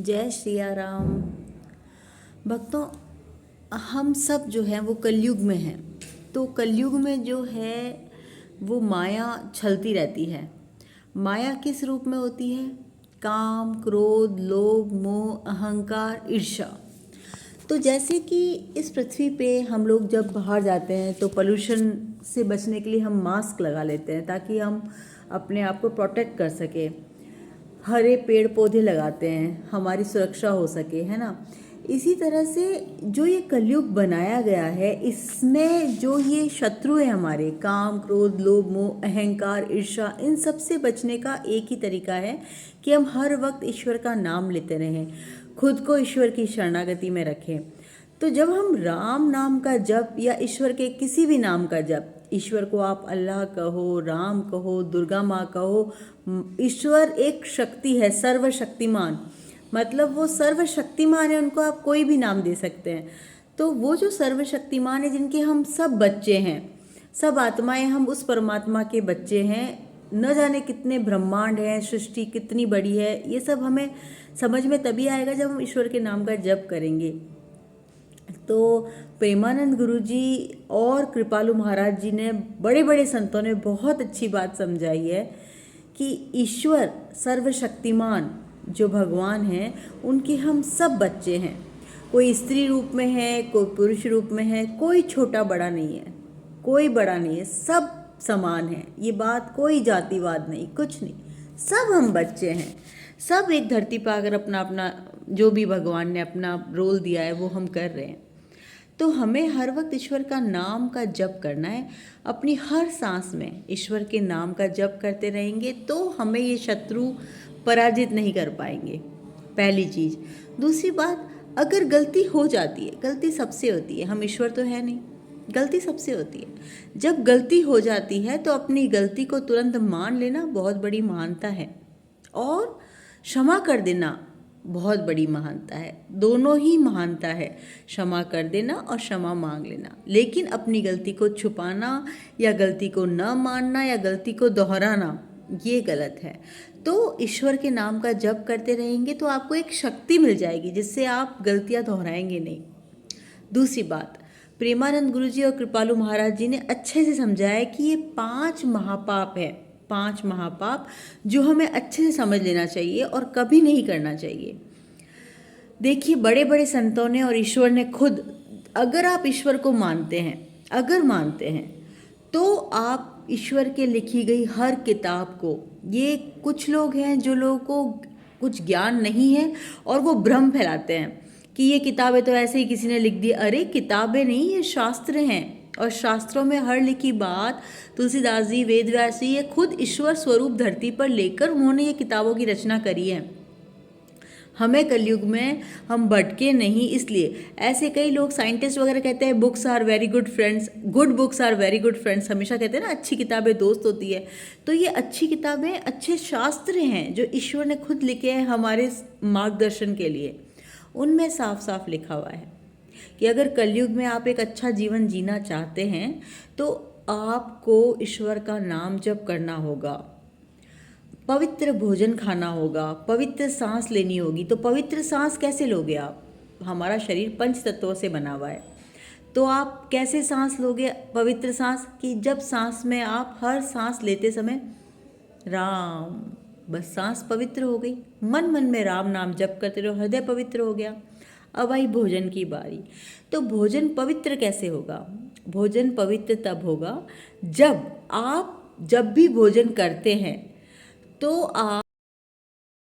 जय सिया राम। भक्तों, हम सब जो हैं वो कलयुग में हैं। तो कलयुग में जो है वो माया छलती रहती है। माया किस रूप में होती है? काम, क्रोध, लोभ, मोह, अहंकार, ईर्ष्या। तो जैसे कि इस पृथ्वी पे हम लोग जब बाहर जाते हैं तो पोल्यूशन से बचने के लिए हम मास्क लगा लेते हैं ताकि हम अपने आप को प्रोटेक्ट कर सके। हरे पेड़ पौधे लगाते हैं, हमारी सुरक्षा हो सके, है ना। इसी तरह से जो ये कलयुग बनाया गया है, इसमें जो ये शत्रु है हमारे, काम, क्रोध, लोभ, मोह, अहंकार, ईर्ष्या, इन सब से बचने का एक ही तरीका है कि हम हर वक्त ईश्वर का नाम लेते रहें, खुद को ईश्वर की शरणागति में रखें। तो जब हम राम नाम का जप या ईश्वर के किसी भी नाम का जप, ईश्वर को आप अल्लाह कहो, राम कहो, दुर्गा माँ कहो, ईश्वर एक शक्ति है, सर्वशक्तिमान, मतलब वो सर्वशक्तिमान है, उनको आप कोई भी नाम दे सकते हैं। तो वो जो सर्वशक्तिमान है, जिनके हम सब बच्चे हैं, सब आत्माएं हम उस परमात्मा के बच्चे हैं। न जाने कितने ब्रह्मांड हैं, सृष्टि कितनी बड़ी है, ये सब हमें समझ में तभी आएगा जब हम ईश्वर के नाम का जप करेंगे। तो प्रेमानंद गुरु जी और कृपालु महाराज जी ने, बड़े बड़े संतों ने बहुत अच्छी बात समझाई है कि ईश्वर सर्वशक्तिमान जो भगवान हैं, उनके हम सब बच्चे हैं। कोई स्त्री रूप में है, कोई पुरुष रूप में है, कोई छोटा बड़ा नहीं है, कोई बड़ा नहीं है, सब समान है। ये बात कोई जातिवाद नहीं, कुछ नहीं, सब हम बच्चे हैं। सब एक धरती पर आकर अपना अपना जो भी भगवान ने अपना रोल दिया है वो हम कर रहे हैं। तो हमें हर वक्त ईश्वर का नाम का जप करना है। अपनी हर सांस में ईश्वर के नाम का जप करते रहेंगे तो हमें ये शत्रु पराजित नहीं कर पाएंगे, पहली चीज़। दूसरी बात, अगर गलती हो जाती है, गलती सबसे होती है, हम ईश्वर तो है नहीं, गलती सबसे होती है। जब गलती हो जाती है तो अपनी गलती को तुरंत मान लेना बहुत बड़ी महानता है, और क्षमा कर देना बहुत बड़ी महानता है। दोनों ही महानता है, क्षमा कर देना और क्षमा मांग लेना। लेकिन अपनी गलती को छुपाना या गलती को न मानना या गलती को दोहराना, ये गलत है। तो ईश्वर के नाम का जप करते रहेंगे तो आपको एक शक्ति मिल जाएगी जिससे आप गलतियां दोहराएंगे नहीं। दूसरी बात, प्रेमानंद गुरु जी और कृपालु महाराज जी ने अच्छे से समझाया है कि ये 5 महापाप है, 5 महापाप जो हमें अच्छे से समझ लेना चाहिए और कभी नहीं करना चाहिए। देखिए, बड़े बड़े संतों ने और ईश्वर ने खुद, अगर आप ईश्वर को मानते हैं, अगर मानते हैं, तो आप ईश्वर के लिखी गई हर किताब को, ये कुछ लोग हैं जो लोगों को कुछ ज्ञान नहीं है और वो भ्रम फैलाते हैं कि ये किताबें तो ऐसे ही किसी ने लिख दी। अरे किताबें नहीं, ये शास्त्र हैं, और शास्त्रों में हर लिखी बात तुलसीदास जी, वेद व्यास जी, ये खुद ईश्वर स्वरूप धरती पर लेकर उन्होंने ये किताबों की रचना करी है। हमें कलयुग में हम भटके नहीं, इसलिए ऐसे कई लोग साइंटिस्ट वगैरह कहते हैं books are very good friends, good books are very good friends, हमेशा कहते हैं ना अच्छी किताबें दोस्त होती है। तो ये अच्छी किताबें, अच्छे शास्त्र हैं जो ईश्वर ने खुद लिखे हैं हमारे मार्गदर्शन के लिए। उनमें साफ साफ लिखा हुआ है कि अगर कलयुग में आप एक अच्छा जीवन जीना चाहते हैं तो आपको ईश्वर का नाम जप करना होगा, पवित्र भोजन खाना होगा, पवित्र सांस लेनी होगी। तो पवित्र सांस कैसे लोगे आप? हमारा शरीर 5 तत्वों से बना हुआ है, तो आप कैसे सांस लोगे पवित्र सांस? कि जब सांस में आप हर सांस लेते समय राम, बस सांस पवित्र हो गई, मन मन में राम नाम जप करते रहो, हृदय पवित्र हो गया। अब आई भोजन की बारी। तो भोजन पवित्र कैसे होगा? भोजन पवित्र तब होगा जब भी भोजन करते हैं तो आप